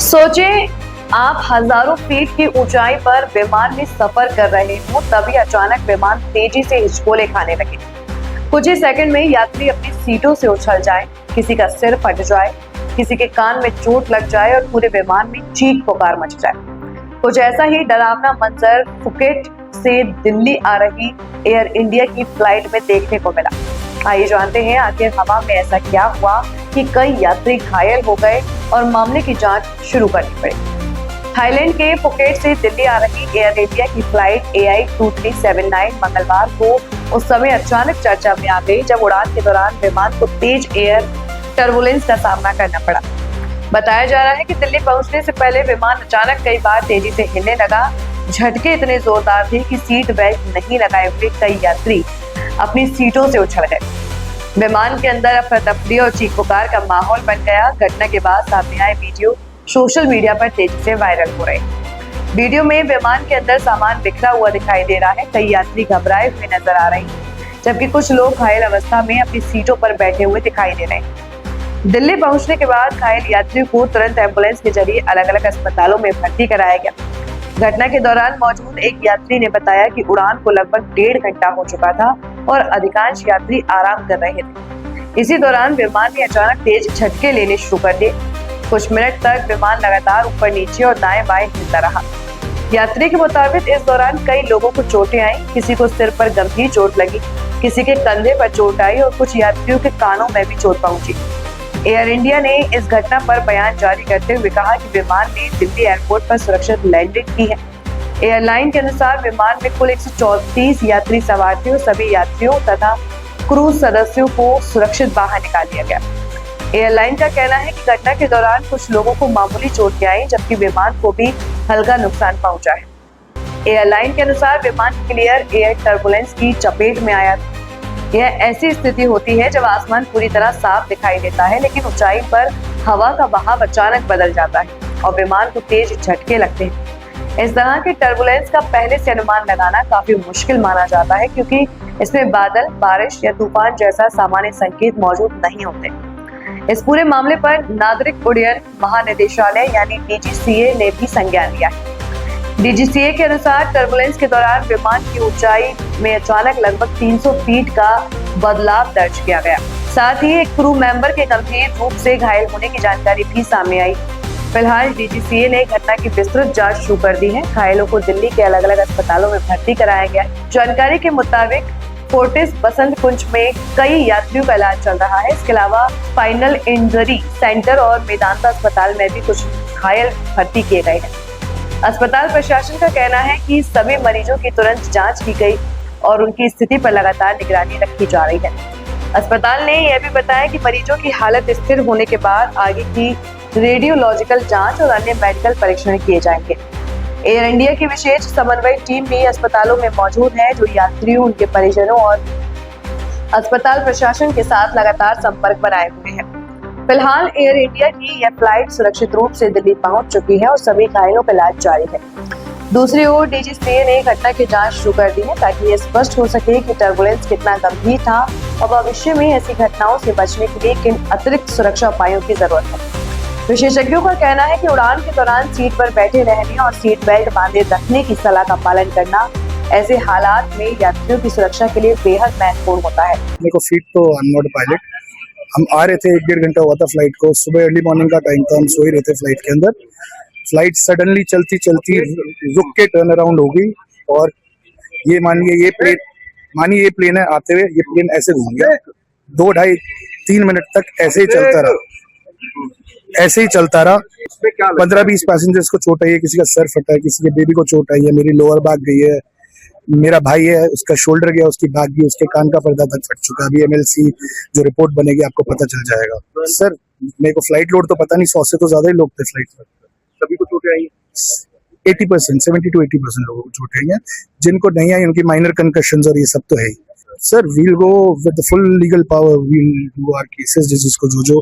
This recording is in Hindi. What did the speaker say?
सोचे आप हजारों फीट की ऊंचाई पर विमान में सफर कर रहे हो, तभी अचानक विमान तेजी से हिचकोले खाने लगे। कुछ ही सेकंड में यात्री अपनी सीटों से उछल जाए, किसी का सिर फट जाए, किसी के कान में चोट लग जाए और पूरे विमान में चीख पुकार मच जाए। कुछ ऐसा ही डरावना मंजर फुकेट से दिल्ली आ रही एयर इंडिया की फ्लाइट में देखने को मिला। आइए जानते हैं आखिर हवा में ऐसा क्या हुआ कि कई यात्री घायल हो गए और मामले की जांच शुरू करनी पड़ी। थाईलैंड के फुकेट से दिल्ली आ रही एयर इंडिया की फ्लाइट AI2379 मंगलवार को उस समय अचानक चर्चा में आ गई जब उड़ान के दौरान विमान को तेज एयर टर्बुलेंस का सामना करना पड़ा। बताया जा रहा है कि दिल्ली पहुंचने से पहले विमान अचानक कई बार तेजी से हिलने लगा। झटके इतने जोरदार थे कि सीट बेल्ट नहीं लगाए हुए कई यात्री अपनी सीटों से उछल गए। विमान के अंदर अफरा तफरी और चीख पुकार का माहौल बन गया। घटना के बाद सामने आए वीडियो सोशल मीडिया पर तेजी से वायरल हो रहे हैं। वीडियो में विमान के अंदर सामान बिखरा हुआ दिखाई दे रहा है। कई यात्री घबराए हुए नजर आ रहे हैं, जबकि कुछ लोग घायल अवस्था में अपनी सीटों पर बैठे हुए दिखाई दे रहे हैं। दिल्ली पहुंचने के बाद घायल यात्रियों को तुरंत एम्बुलेंस के जरिए अलग अलग अस्पतालों में भर्ती कराया गया। घटना के दौरान मौजूद एक यात्री ने बताया कि उड़ान को लगभग 1.5 घंटा हो चुका था और अधिकांश यात्री आराम कर रहे थे। इसी दौरान विमान ने अचानक तेज झटके लेने शुरू कर दिए। कुछ मिनट तक विमान लगातार ऊपर नीचे और दाएं बाएं हिलता रहा। यात्री के मुताबिक इस दौरान कई लोगों को चोटें आई, किसी को सिर पर गंभीर चोट लगी, किसी के कंधे पर चोट आई और कुछ यात्रियों के कानों में भी चोट पहुंची। एयर इंडिया ने इस घटना पर बयान जारी करते हुए कहा कि विमान ने दिल्ली एयरपोर्ट पर सुरक्षित लैंडिंग की है। एयरलाइन के अनुसार विमान में कुल 134 यात्री सवार थे और सभी यात्रियों तथा क्रू सदस्यों को सुरक्षित बाहर निकाल दिया गया। एयरलाइन का कहना है कि घटना के दौरान कुछ लोगों को मामूली चोटें आई, जबकि विमान को भी हल्का नुकसान पहुंचा है। एयरलाइन के अनुसार विमान क्लियर एयर टर्बुलेंस की चपेट में आया था। यह ऐसी स्थिति होती है जब आसमान पूरी तरह साफ दिखाई देता है, लेकिन ऊंचाई पर हवा का बहाव अचानक बदल जाता है और विमान को तेज झटके लगते हैं। इस तरह के टर्बुलेंस का पहले से अनुमान लगाना काफी मुश्किल माना जाता है, क्योंकि इसमें बादल, बारिश या तूफान जैसा सामान्य संकेत मौजूद नहीं होते। इस पूरे मामले पर नागरिक उड्डयन महानिदेशालय यानी DGCA ने भी संज्ञान लिया है। DGCA के अनुसार टर्बुलेंस के दौरान विमान की ऊंचाई में अचानक लगभग 300 फीट का बदलाव दर्ज किया गया। साथ ही एक क्रू मेंबर के गंभीर रूप से घायल होने की जानकारी भी सामने आई। फिलहाल DGCA ने घटना की विस्तृत जांच शुरू कर दी है। घायलों को दिल्ली के अलग अलग अस्पतालों में भर्ती कराया गया है। जानकारी के मुताबिक फोर्टिस बसंत कुंज में कई यात्रियों का इलाज चल रहा है। इसके अलावा स्पाइनल इंजरी सेंटर और मेदांता अस्पताल में भी कुछ घायल भर्ती किए गए हैं। अस्पताल प्रशासन का कहना है कि सभी मरीजों की तुरंत जांच की गई और उनकी स्थिति पर लगातार निगरानी रखी जा रही है। अस्पताल ने यह भी बताया कि मरीजों की हालत स्थिर होने के बाद आगे की रेडियोलॉजिकल जांच और अन्य मेडिकल परीक्षण किए जाएंगे। एयर इंडिया की विशेष समन्वय टीम भी अस्पतालों में मौजूद है, जो यात्रियों, उनके परिजनों और अस्पताल प्रशासन के साथ लगातार संपर्क बनाए हुए हैं। फिलहाल एयर इंडिया की यह फ्लाइट सुरक्षित रूप से दिल्ली पहुंच चुकी है और सभी घायलों का इलाज जारी है। दूसरी ओर DGCA ने घटना की जांच शुरू कर दी है, ताकि यह स्पष्ट हो सके कि टर्बुलेंस कितना गंभीर था और भविष्य में ऐसी घटनाओं से बचने के लिए किन अतिरिक्त सुरक्षा उपायों की जरूरत है। विशेषज्ञों का कहना है कि उड़ान के दौरान सीट पर बैठे रहने और सीट बेल्ट बांधे रखने की सलाह का पालन करना ऐसे हालात में यात्रियों की सुरक्षा के लिए बेहद महत्वपूर्ण होता है। मेरे को फिट तो आई एम नॉट पायलट। हम आ रहे थे, 1.5 घंटा हुआ था फ्लाइट को। सुबह अर्ली मॉर्निंग का टाइम था, हम सो ही रहे थे फ्लाइट के अंदर। फ्लाइट सडनली चलती चलती रुक के टर्न अराउंड हो गई और ये मानिए ये प्लेन है आते हुए, ये प्लेन ऐसे घूम गया। 2, 2.5, 3 मिनट तक ऐसे ही चलता रहा। 15-20 पैसेंजर्स को चोट आई है, किसी का सर फटा है, किसी के बेबी को चोट आई है, मेरी लोअर बैक गई है, मेरा भाई है उसका शोल्डर गया, उसकी बैक गई, उसके कान का पर्दा तक फट चुका है। अभी MLC जो रिपोर्ट बनेगी आपको पता चल जाएगा। सर मेरे को फ्लाइट लोड तो पता नहीं, 100 से तो ज्यादा ही लोग थे फ्लाइट पर। सभी को चोटें आई? 80%, 70 to 80% लोगों को चोटें आई हैं। जिनको नहीं आई उनकी माइनर कंकशंस और ये सब तो है ही। Sir we'll go with full legal power, we'll do our cases, जिसको जो